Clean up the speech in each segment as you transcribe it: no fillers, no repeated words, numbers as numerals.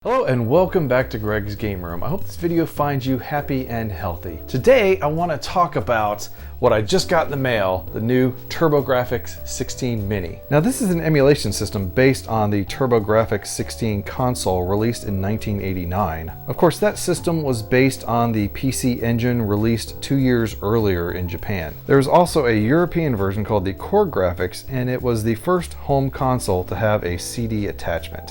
Hello and welcome back to Greg's Game Room. I hope this video finds you happy and healthy. Today I want to talk about what I just got in the mail, the new TurboGrafx-16 Mini. Now this is an emulation system based on the TurboGrafx-16 console released in 1989. Of course that system was based on the PC Engine released 2 years earlier in Japan. There was also a European version called the Core Graphics, and it was the first home console to have a CD attachment.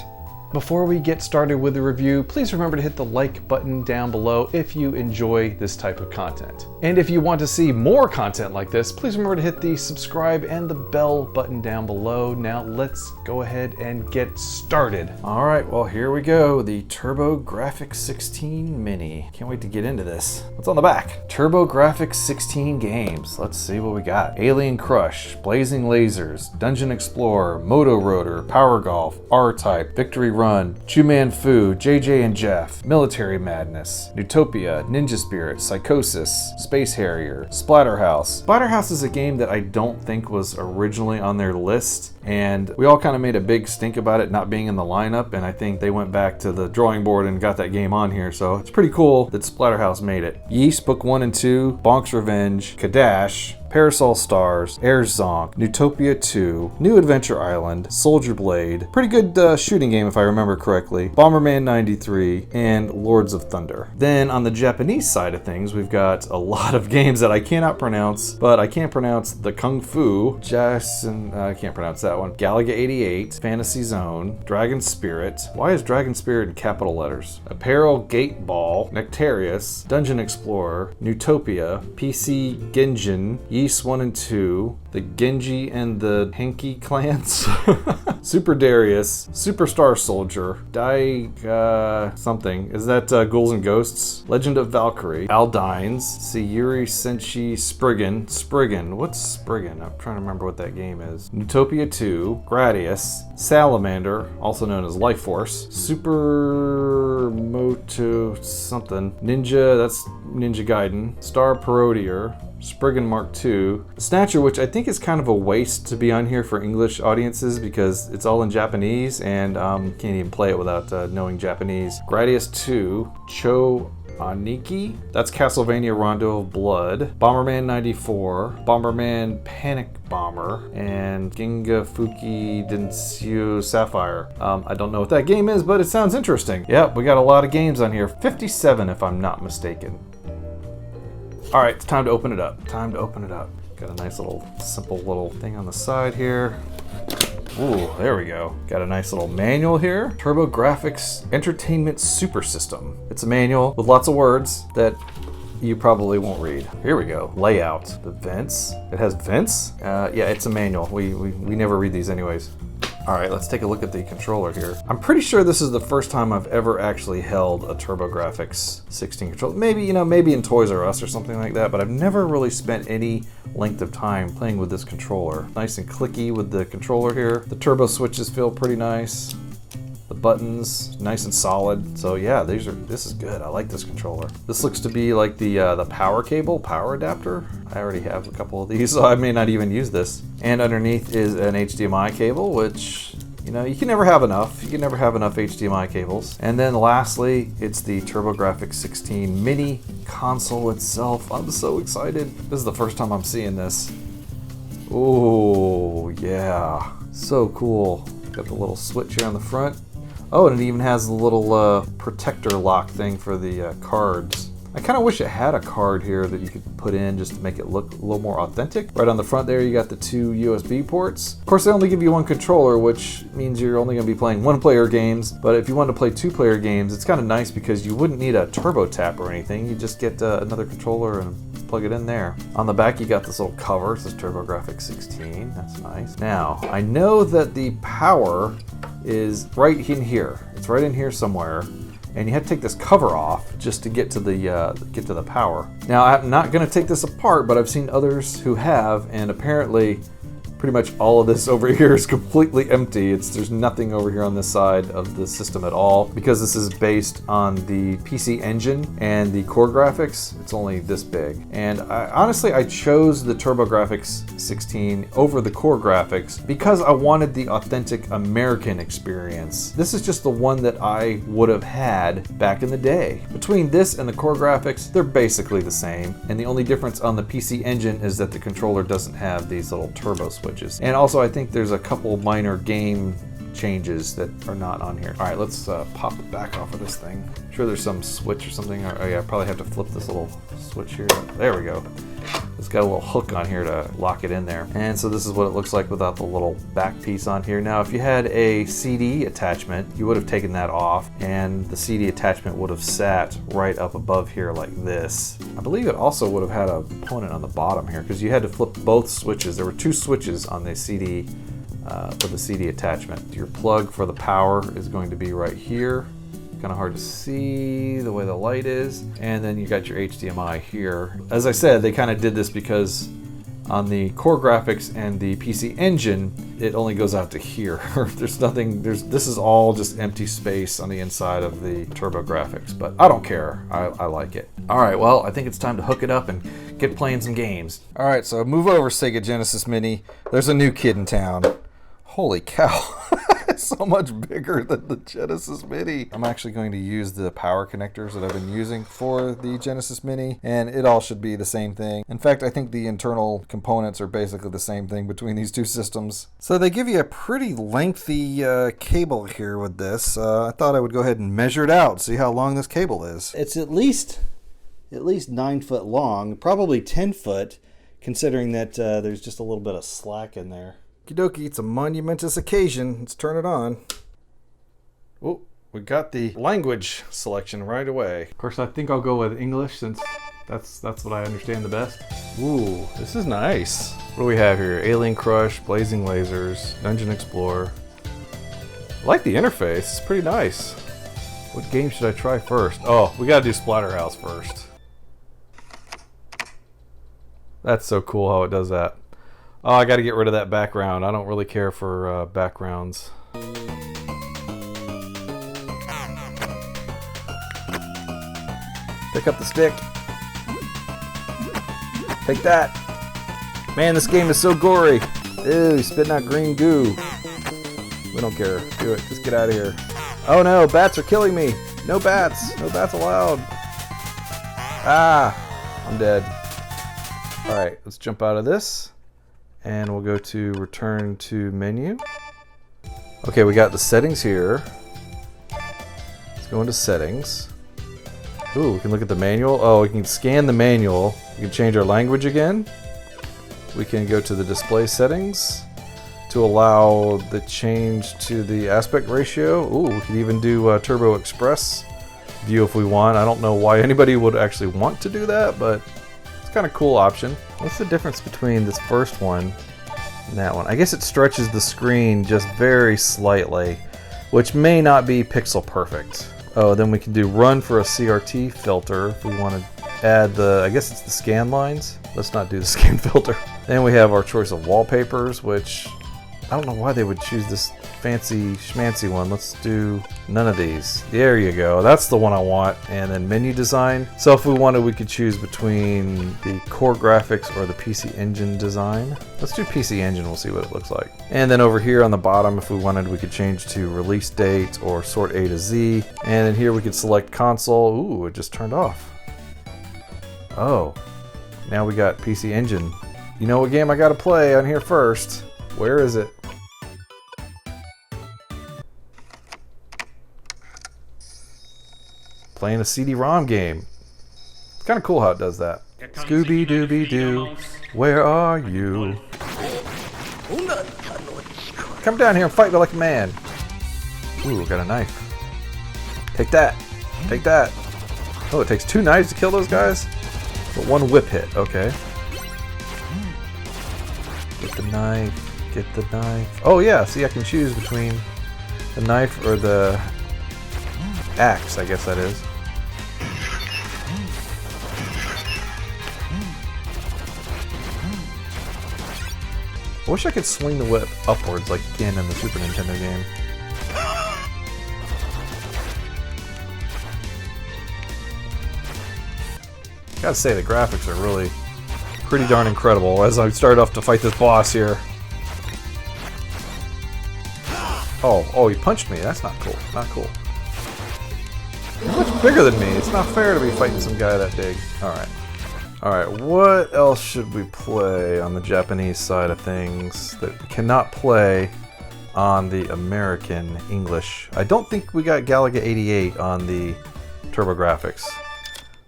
Before we get started with the review, please remember to hit the like button down below if you enjoy this type of content. And if you want to see more content like this, please remember to hit the subscribe and the bell button down below. Now let's go ahead and get started. All right, well here we go, the TurboGrafx-16 Mini. Can't wait to get into this. What's on the back? TurboGrafx-16 games. Let's see what we got. Alien Crush, Blazing Lasers, Dungeon Explorer, Moto Rotor, Power Golf, R-Type, Victory Run, Chu-Man Fu, JJ and Jeff, Military Madness, Newtopia, Ninja Spirit, Psychosis, Space Harrier, Splatterhouse. Splatterhouse is a game that I don't think was originally on their list, and we all kind of made a big stink about it not being in the lineup, and I think they went back to the drawing board and got that game on here, so it's pretty cool that Splatterhouse made it. Yeast Book 1 and 2, Bonk's Revenge, Kadash, Parasol Stars, Air's Zonk, Newtopia 2, New Adventure Island, Soldier Blade, pretty good shooting game if I remember correctly, Bomberman 93, and Lords of Thunder. Then on the Japanese side of things, we've got a lot of games that I cannot pronounce, but I can pronounce the Kung Fu, Jason, I can't pronounce that one, Galaga 88, Fantasy Zone, Dragon Spirit. Why is Dragon Spirit in capital letters? Apparel Gate Ball, Nectarius, Dungeon Explorer, Newtopia, PC Genjin, Yeast 1 and 2, the Genji and the Henki clans, Super Darius, Superstar Soldier, something. Is that Ghouls and Ghosts? Legend of Valkyrie, Aldines, Sayuri Senshi Spriggan. What's Spriggan? I'm trying to remember what that game is. Newtopia 2, Gradius, Salamander, also known as Life Force, Super Moto something, Ninja, that's Ninja Gaiden, Star Parodier, Spriggan Mark II, Snatcher, which I think is kind of a waste to be on here for English audiences because it's all in Japanese and can't even play it without knowing Japanese. Gradius 2, Cho Aniki, that's Castlevania Rondo of Blood, Bomberman 94, Bomberman Panic Bomber, and Ginga Fuki Densyu Sapphire. I don't know what that game is, but it sounds interesting. Yep, we got a lot of games on here. 57 if I'm not mistaken. All right, it's time to open it up. Got a nice little, simple little thing on the side here. Ooh, there we go. Got a nice little manual here. TurboGrafx Entertainment Super System. It's a manual with lots of words that you probably won't read. Here we go. Layout. The vents. It has vents? Yeah, it's a manual. We never read these anyways. All right, let's take a look at the controller here. I'm pretty sure this is the first time I've ever actually held a TurboGrafx-16 controller. Maybe, maybe in Toys R Us or something like that, but I've never really spent any length of time playing with this controller. Nice and clicky with the controller here. The turbo switches feel pretty nice. The buttons, nice and solid. So yeah, this is good. I like this controller. This looks to be like the power cable, power adapter. I already have a couple of these, so I may not even use this. And underneath is an HDMI cable, which, you can never have enough. You can never have enough HDMI cables. And then lastly, it's the TurboGrafx-16 Mini console itself. I'm so excited. This is the first time I'm seeing this. Oh yeah, so cool. Got the little switch here on the front. Oh, and it even has the little protector lock thing for the cards. I kind of wish it had a card here that you could put in just to make it look a little more authentic. Right on the front there, you got the 2 USB ports. Of course, they only give you 1 controller, which means you're only going to be playing 1-player games. But if you want to play 2-player games, it's kind of nice because you wouldn't need a turbo tap or anything. You just get another controller and plug it in there. On the back, you got this little cover. It says TurboGrafx-16. That's nice. Now, I know that the power is right in here. It's right in here somewhere. And you have to take this cover off just to get to the power. Now, I'm not going to take this apart, but I've seen others who have, and apparently Pretty much all of this over here is completely empty. There's nothing over here on this side of the system at all. Because this is based on the PC Engine and the core graphics, it's only this big. And honestly, I chose the TurboGrafx-16 over the core graphics because I wanted the authentic American experience. This is just the one that I would have had back in the day. Between this and the core graphics, they're basically the same. And the only difference on the PC Engine is that the controller doesn't have these little turbo switches. And also I think there's a couple minor game changes that are not on here. All right, let's pop the back off of this thing. I'm sure there's some switch or something. Oh yeah, I probably have to flip this little switch here. There we go. It's got a little hook on here to lock it in there. And so this is what it looks like without the little back piece on here. Now, if you had a CD attachment, you would have taken that off and the CD attachment would have sat right up above here like this. I believe it also would have had a component on the bottom here because you had to flip both switches. There were two switches on the CD for the CD attachment. Your plug for the power is going to be right here. Kind of hard to see the way the light is. And then you got your HDMI here. As I said, they kind of did this because on the core graphics and the PC Engine, it only goes out to here. There's nothing, this is all just empty space on the inside of the TurboGrafx, but I don't care. I like it. All right, well, I think it's time to hook it up and get playing some games. All right, so move over, Sega Genesis Mini. There's a new kid in town. Holy cow. It's so much bigger than the Genesis Mini. I'm actually going to use the power connectors that I've been using for the Genesis Mini, and it all should be the same thing. In fact, I think the internal components are basically the same thing between these two systems. So they give you a pretty lengthy cable here with this. I thought I would go ahead and measure it out, see how long this cable is. It's at least 9 foot long, probably 10 foot, considering that there's just a little bit of slack in there. Okie dokie, it's a monumentous occasion. Let's turn it on. Oh, we got the language selection right away. Of course, I think I'll go with English since that's what I understand the best. Ooh, this is nice. What do we have here? Alien Crush, Blazing Lasers, Dungeon Explorer. I like the interface, it's pretty nice. What game should I try first? Oh, we gotta do Splatterhouse first. That's so cool how it does that. Oh, I gotta get rid of that background. I don't really care for backgrounds. Pick up the stick. Take that. Man, this game is so gory. Ew, he's spitting out green goo. We don't care. Do it. Just get out of here. Oh no, bats are killing me. No bats. No bats allowed. Ah, I'm dead. Alright, let's jump out of this. And we'll go to return to menu. Okay, we got the settings here. Let's go into settings. Ooh, we can look at the manual. Oh, we can scan the manual. We can change our language again. We can go to the display settings to allow the change to the aspect ratio. Ooh, we can even do Turbo Express view if we want. I don't know why anybody would actually want to do that, but it's kind of cool option. What's the difference between this first one and that one? I guess it stretches the screen just very slightly, which may not be pixel perfect. Oh, then we can do run for a CRT filter if we want to add the, I guess it's the scan lines. Let's not do the scan filter. Then we have our choice of wallpapers, which I don't know why they would choose this fancy schmancy one. Let's do none of these. There you go. That's the one I want. And then menu design. So if we wanted, we could choose between the core graphics or the PC Engine design. Let's do PC Engine. We'll see what it looks like. And then over here on the bottom, if we wanted, we could change to release date or sort A to Z. And then here we could select console. Ooh, it just turned off. Oh, now we got PC Engine. You know what game I gotta play on here first? Where is it? Playing a CD-ROM game. It's kind of cool how it does that. Scooby-Dooby-Doo, where are you? Come down here and fight me like a man. Ooh, got a knife. Take that. Take that. Oh, it takes 2 knives to kill those guys? But 1 whip hit, okay. Get the knife. Get the knife. Oh yeah, see, I can choose between the knife or the axe, I guess that is. I wish I could swing the whip upwards like you can in the Super Nintendo game. Gotta say, the graphics are really pretty darn incredible as I start off to fight this boss here. Oh, he punched me. That's not cool. Not cool. He's much bigger than me. It's not fair to be fighting some guy that big. Alright, what else should we play on the Japanese side of things that cannot play on the American English? I don't think we got Galaga 88 on the TurboGrafx.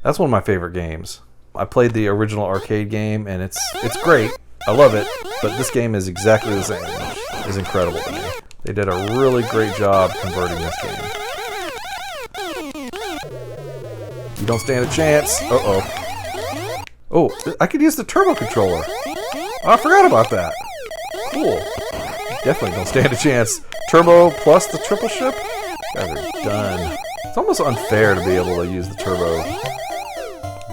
That's one of my favorite games. I played the original arcade game and it's great. I love it, but this game is exactly the same, which is incredible to me. They did a really great job converting this game. You don't stand a chance. Uh-oh. Oh, I could use the turbo controller. Oh, I forgot about that. Cool. Definitely don't stand a chance. Turbo plus the triple ship? Guys are done. It's almost unfair to be able to use the turbo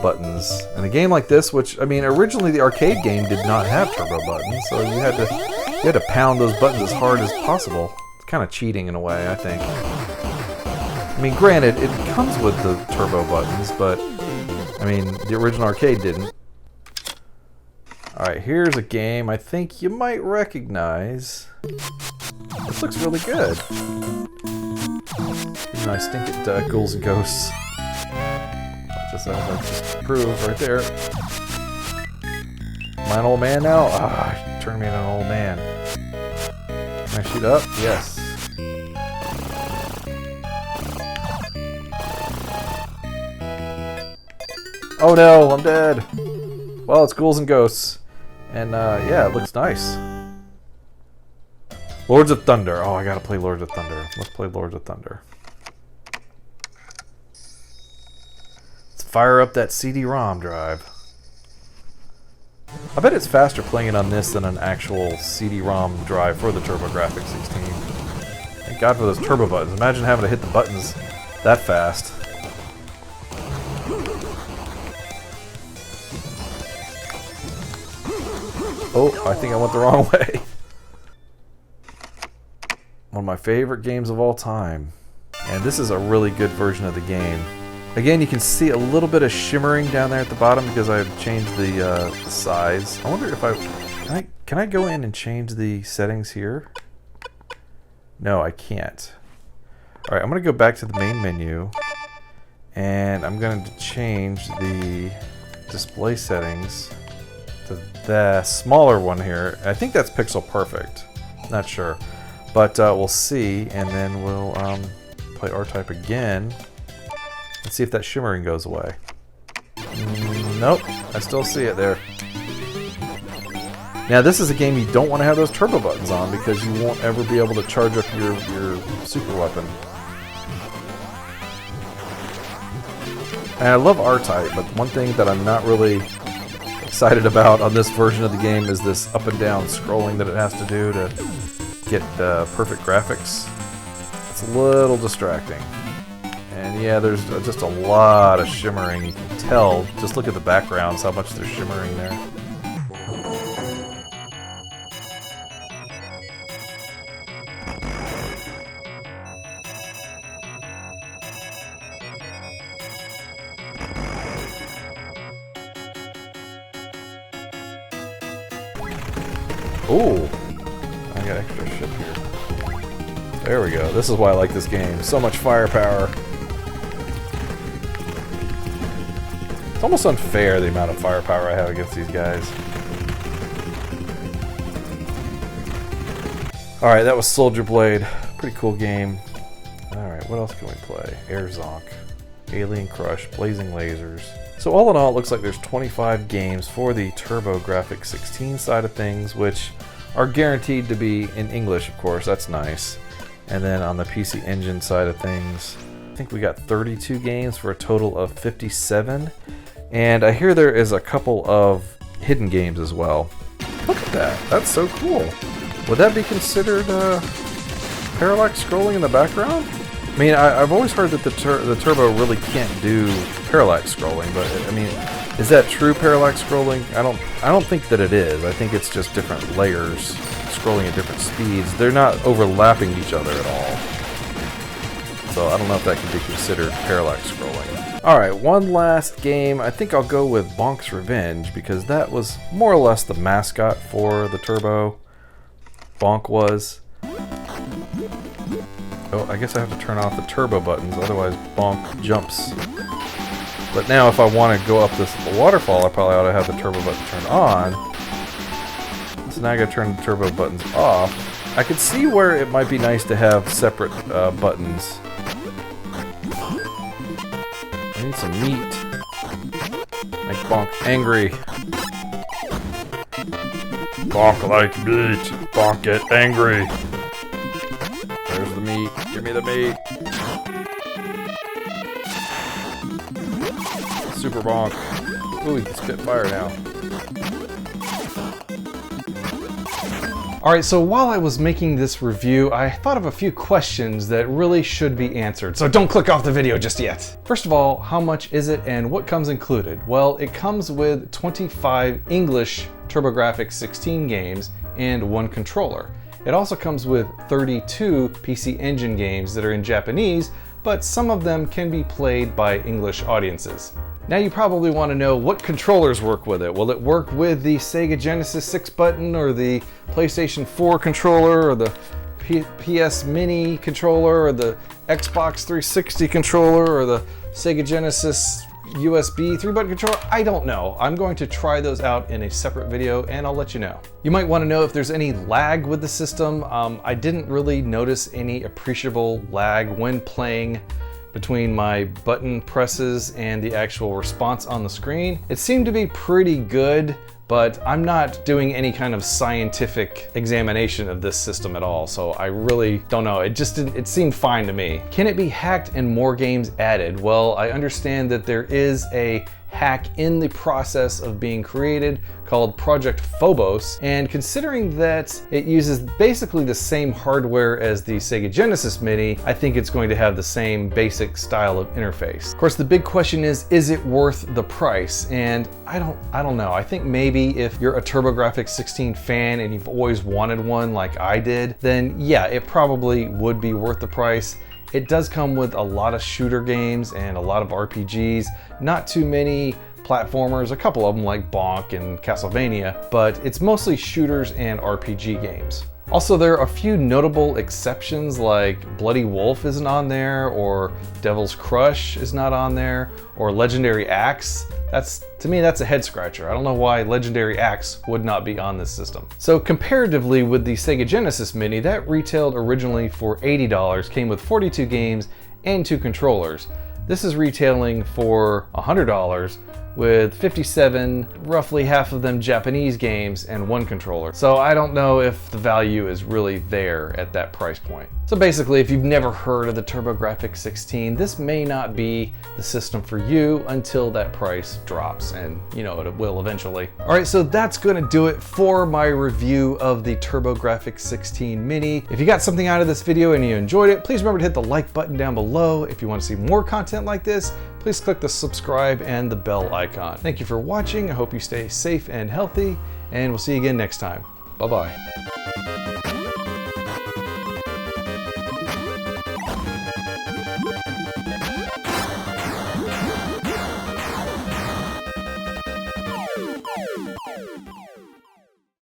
buttons. In a game like this, which, I mean, originally the arcade game did not have turbo buttons, so you had to pound those buttons as hard as possible. It's kind of cheating in a way, I think. I mean, granted, it comes with the turbo buttons, but, I mean, the original arcade didn't. Alright, here's a game I think you might recognize. This looks really good. Nice stink at Ghouls and Ghosts. Just as I just proved right there. Am I an old man now? Ah, you turned me into an old man. Can I shoot up? Yes. Oh no, I'm dead. Well, it's Ghouls and Ghosts. And yeah, it looks nice. Lords of Thunder. Oh, I gotta play Lords of Thunder. Let's play Lords of Thunder. Let's fire up that CD-ROM drive. I bet it's faster playing it on this than an actual CD-ROM drive for the TurboGrafx-16. Thank God for those turbo buttons. Imagine having to hit the buttons that fast. Oh, I think I went the wrong way. One of my favorite games of all time. And this is a really good version of the game. Again, you can see a little bit of shimmering down there at the bottom because I've changed the size. I wonder if can I go in and change the settings here? No, I can't. Alright, I'm going to go back to the main menu. And I'm going to change the display settings to the smaller one here. I think that's pixel perfect. Not sure. But we'll see, and then we'll play R-Type again. Let's see if that shimmering goes away. Nope, I still see it there. Now this is a game you don't want to have those turbo buttons on because you won't ever be able to charge up your super weapon. And I love R-Type, but one thing that I'm not really excited about on this version of the game is this up and down scrolling that it has to do to get perfect graphics. It's a little distracting. And yeah, there's just a lot of shimmering. You can tell, just look at the backgrounds, how much there's shimmering there. Oh, I got extra ship here. There we go. This is why I like this game. So much firepower. It's almost unfair the amount of firepower I have against these guys. Alright, that was Soldier Blade. Pretty cool game. Alright, what else can we play? Air Zonk, Alien Crush, Blazing Lasers. So all in all, it looks like there's 25 games for the TurboGrafx-16 side of things, which are guaranteed to be in English, of course. That's nice. And then on the PC Engine side of things, I think we got 32 games for a total of 57. And I hear there is a couple of hidden games as well. Look at that. That's so cool. Would that be considered parallax scrolling in the background? I mean, I've always heard that the Turbo really can't do parallax scrolling, but I mean, Is that true parallax scrolling? I don't think that it is. I think it's just different layers scrolling at different speeds. They're not overlapping each other at all. So I don't know if that can be considered parallax scrolling. Alright, one last game. I think I'll go with Bonk's Revenge because that was more or less the mascot for the Turbo. Bonk was. Oh, I guess I have to turn off the turbo buttons, otherwise Bonk jumps. But now if I want to go up this waterfall, I probably ought to have the turbo button turned on. So now I gotta turn the turbo buttons off. I could see where it might be nice to have separate buttons. I need some meat. Make Bonk angry. Bonk like meat. Bonk get angry. There's the meat. Give me the meat. Super Bonk. Ooh, he can spit fire now. Alright, so while I was making this review, I thought of a few questions that really should be answered, so don't click off the video just yet. First of all, how much is it and what comes included? Well, it comes with 25 English TurboGrafx-16 games and one controller. It also comes with 32 PC Engine games that are in Japanese, but some of them can be played by English audiences. Now you probably want to know what controllers work with it. Will it work with the Sega Genesis 6-button or the PlayStation 4 controller or the PS Mini controller or the Xbox 360 controller or the Sega Genesis USB 3-button controller? I don't know. I'm going to try those out in a separate video and I'll let you know. You might want to know if there's any lag with the system. I didn't really notice any appreciable lag when playing between my button presses and the actual response on the screen. It seemed to be pretty good, but I'm not doing any kind of scientific examination of this system at all, so I really don't know. It seemed fine to me. Can it be hacked and more games added? Well, I understand that there is a hack in the process of being created called Project Phobos, and considering that it uses basically the same hardware as the Sega Genesis Mini, I think it's going to have the same basic style of interface. Of course, the big question is it worth the price? And I don't know. I think maybe if you're a TurboGrafx-16 fan and you've always wanted one like I did, then yeah, it probably would be worth the price. It does come with a lot of shooter games and a lot of RPGs, not too many platformers, a couple of them like Bonk and Castlevania, but it's mostly shooters and RPG games. Also, there are a few notable exceptions, like Bloody Wolf isn't on there, or Devil's Crush is not on there, or Legendary Axe. To me, that's a head scratcher. I don't know why Legendary Axe would not be on this system. So comparatively with the Sega Genesis Mini, that retailed originally for $80, came with 42 games and 2 controllers. This is retailing for $100 with 57, roughly half of them Japanese games and 1 controller. So I don't know if the value is really there at that price point. So basically, if you've never heard of the TurboGrafx-16, this may not be the system for you until that price drops, and you know it will eventually. All right, so that's gonna do it for my review of the TurboGrafx-16 Mini. If you got something out of this video and you enjoyed it, please remember to hit the like button down below. If you want to see more content like this, please click the subscribe and the bell icon. Thank you for watching. I hope you stay safe and healthy, and we'll see you again next time. Bye-bye.